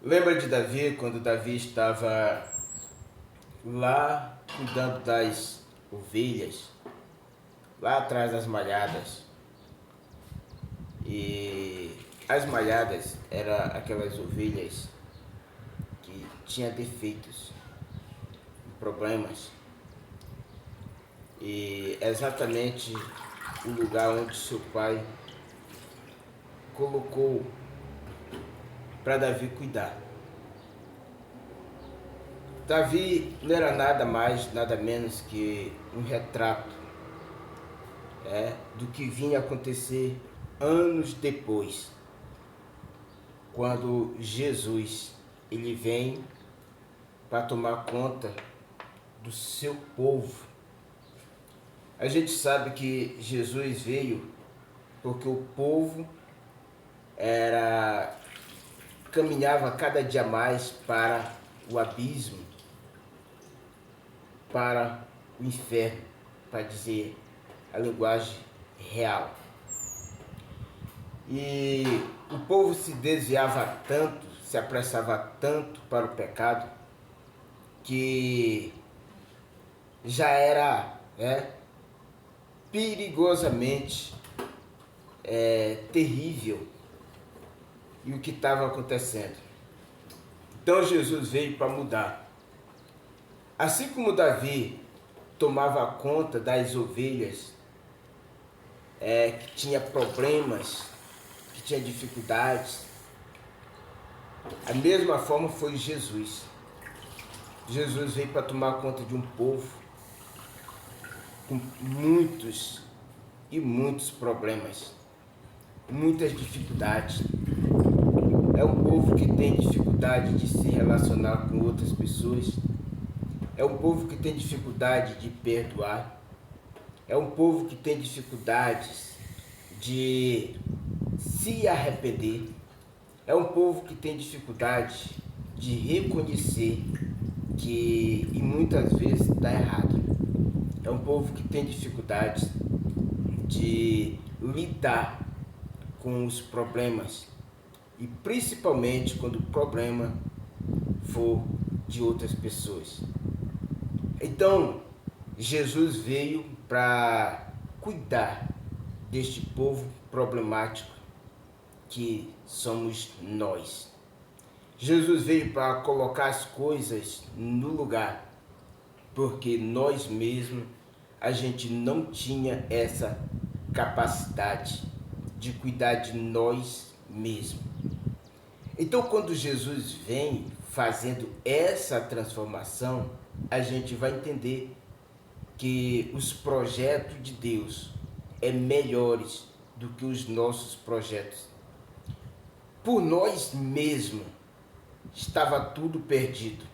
Lembra de Davi, quando Davi estava lá cuidando das ovelhas, lá atrás das malhadas. E as malhadas eram aquelas ovelhas que tinham defeitos, problemas. E é exatamente o lugar onde seu pai colocou para Davi cuidar. Davi não era nada mais, nada menos que um retrato do que vinha acontecer anos depois, quando Jesus ele vem para tomar conta do seu povo. A gente sabe que Jesus veio porque o povo caminhava cada dia mais para o abismo, para o inferno, para dizer a linguagem real. E o povo se desviava tanto, se apressava tanto para o pecado, que já era perigosamente terrível e o que estava acontecendo. Então Jesus veio para mudar. Assim como Davi tomava conta das ovelhas que tinha problemas, que tinha dificuldades, a mesma forma foi Jesus. Jesus veio para tomar conta de um povo com muitos e muitos problemas, muitas dificuldades. É um povo que tem dificuldade de se relacionar com outras pessoas. É um povo que tem dificuldade de perdoar. É um povo que tem dificuldades de se arrepender. É um povo que tem dificuldade de reconhecer que e muitas vezes está errado. É um povo que tem dificuldade de lidar com os problemas, e principalmente quando o problema for de outras pessoas. Então, Jesus veio para cuidar deste povo problemático que somos nós. Jesus veio para colocar as coisas no lugar, porque nós mesmos, a gente não tinha essa capacidade de cuidar de nós mesmos. Então, quando Jesus vem fazendo essa transformação, a gente vai entender que os projetos de Deus é melhores do que os nossos projetos. Por nós mesmos estava tudo perdido.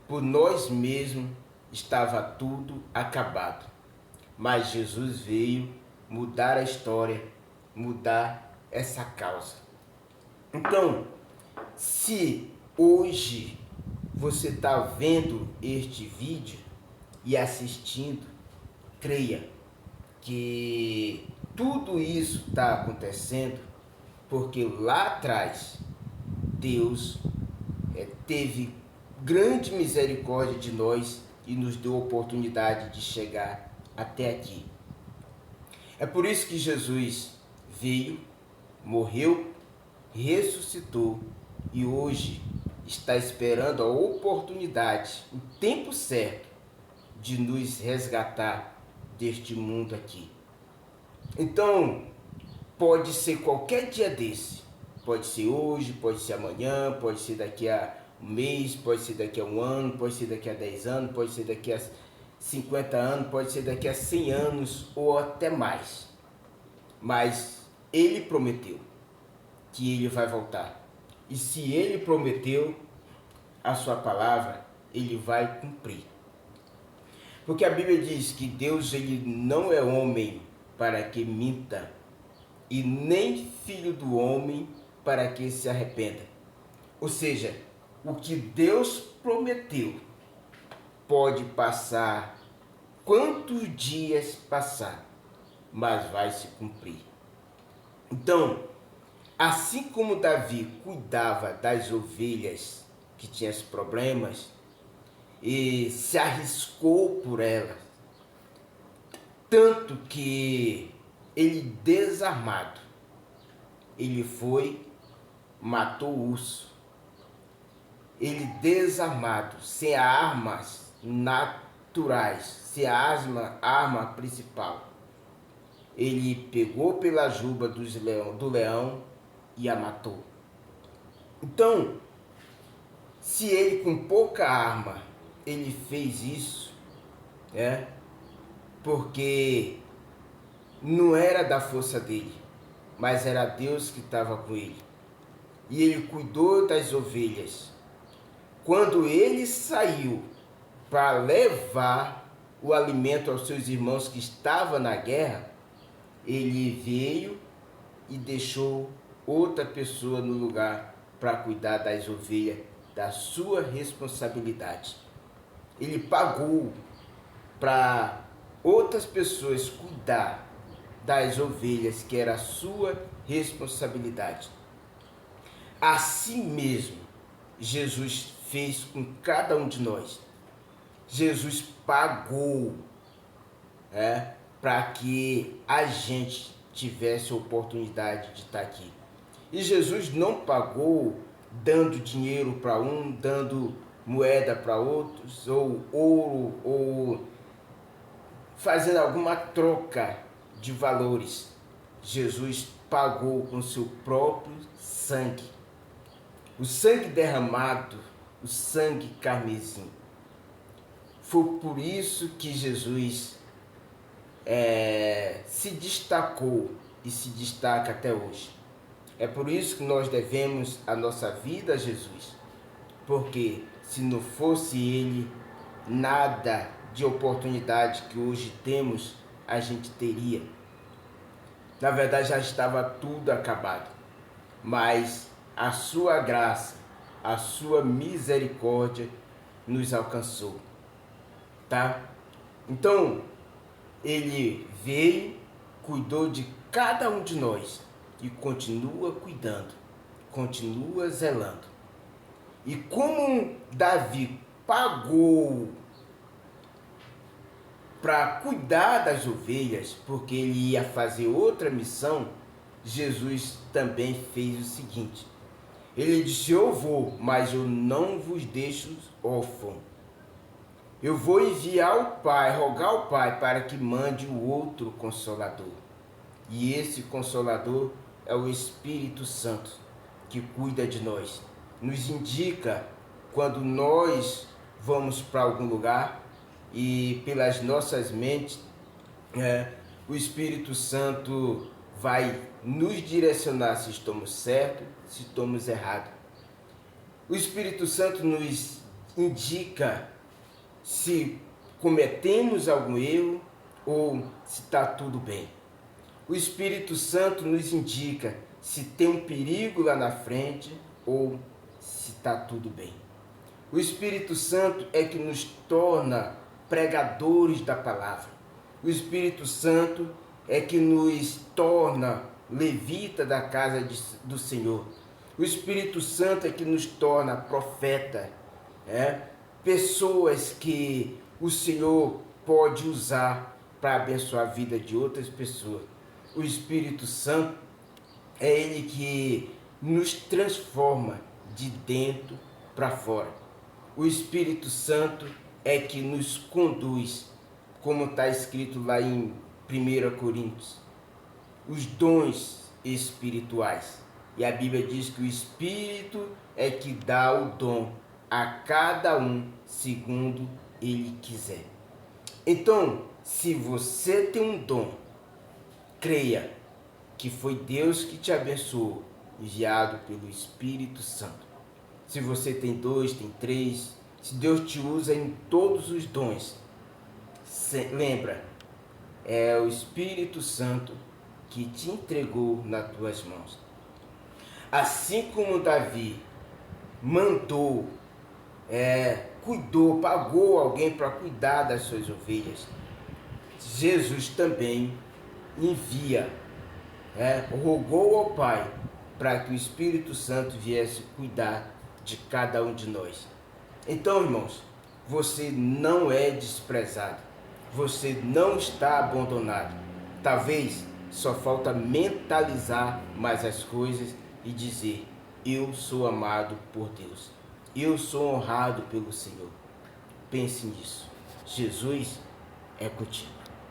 Por nós mesmos estava tudo acabado. Mas Jesus veio mudar a história, mudar essa causa. Então, se hoje você está vendo este vídeo e assistindo, creia que tudo isso está acontecendo porque lá atrás Deus teve grande misericórdia de nós e nos deu a oportunidade de chegar até aqui. É por isso que Jesus veio, morreu, ressuscitou e hoje está esperando a oportunidade, o tempo certo de nos resgatar deste mundo aqui. Então, pode ser qualquer dia desse, pode ser hoje, pode ser amanhã, pode ser daqui a um mês, pode ser daqui a um ano, pode ser daqui a 10 anos, pode ser daqui a 50 anos, pode ser daqui a 100 anos ou até mais. Mas Ele prometeu que Ele vai voltar. E se Ele prometeu a sua palavra, Ele vai cumprir. Porque a Bíblia diz que Deus ele não é homem para que minta, e nem filho do homem para que se arrependa. Ou seja, o que Deus prometeu pode passar quantos dias passar, mas vai se cumprir. Então, Assim como Davi cuidava das ovelhas que tinham problemas e se arriscou por elas, tanto que ele desarmado, ele foi, matou o urso. Ele desarmado, sem armas naturais, sem a arma principal, ele pegou pela juba do leão e a matou. Então, se ele com pouca arma, ele fez isso, porque não era da força dele, mas era Deus que estava com ele. E ele cuidou das ovelhas. Quando ele saiu para levar o alimento aos seus irmãos que estavam na guerra, ele veio e deixou outra pessoa no lugar para cuidar das ovelhas, da sua responsabilidade. Ele pagou para outras pessoas cuidar das ovelhas, que era a sua responsabilidade. Assim mesmo, Jesus fez com cada um de nós. Jesus pagou para que a gente tivesse a oportunidade de estar aqui. E Jesus não pagou dando dinheiro para um, dando moeda para outros, ou ouro, ou fazendo alguma troca de valores. Jesus pagou com seu próprio sangue. O sangue derramado, o sangue carmesim. Foi por isso que Jesus se destacou e se destaca até hoje. É por isso que nós devemos a nossa vida a Jesus. Porque se não fosse Ele, nada de oportunidade que hoje temos a gente teria. Na verdade já estava tudo acabado. Mas a sua graça, a sua misericórdia nos alcançou. Tá? Então, ele veio, cuidou de cada um de nós e continua cuidando, continua zelando. E como Davi pagou para cuidar das ovelhas, porque ele ia fazer outra missão, Jesus também fez o seguinte. Ele disse: eu vou, mas eu não vos deixo órfão. Eu vou enviar ao Pai, rogar ao Pai para que mande o outro Consolador. E esse Consolador é o Espírito Santo, que cuida de nós. Nos indica quando nós vamos para algum lugar e pelas nossas mentes, o Espírito Santo vai nos direcionar se estamos certos, se estamos errados. O Espírito Santo nos indica se cometemos algum erro ou se está tudo bem. O Espírito Santo nos indica se tem um perigo lá na frente ou se está tudo bem. O Espírito Santo é que nos torna pregadores da palavra. O Espírito Santo é que nos torna levita da casa do Senhor. O Espírito Santo é que nos torna profeta, pessoas que o Senhor pode usar para abençoar a vida de outras pessoas. O Espírito Santo é Ele que nos transforma de dentro para fora. O Espírito Santo é que nos conduz, como está escrito lá em 1 Coríntios, os dons espirituais. E a Bíblia diz que o Espírito é que dá o dom a cada um segundo Ele quiser. Então, se você tem um dom, creia que foi Deus que te abençoou, enviado pelo Espírito Santo. Se você tem 2, tem 3, se Deus te usa em todos os dons, lembra, é o Espírito Santo que te entregou nas tuas mãos. Assim como Davi mandou, cuidou, pagou alguém para cuidar das suas ovelhas, Jesus também envia, rogou ao Pai para que o Espírito Santo viesse cuidar de cada um de nós. Então, irmãos, você não é desprezado, você não está abandonado. Talvez só falta mentalizar mais as coisas e dizer: eu sou amado por Deus, eu sou honrado pelo Senhor. Pense nisso. Jesus é contigo.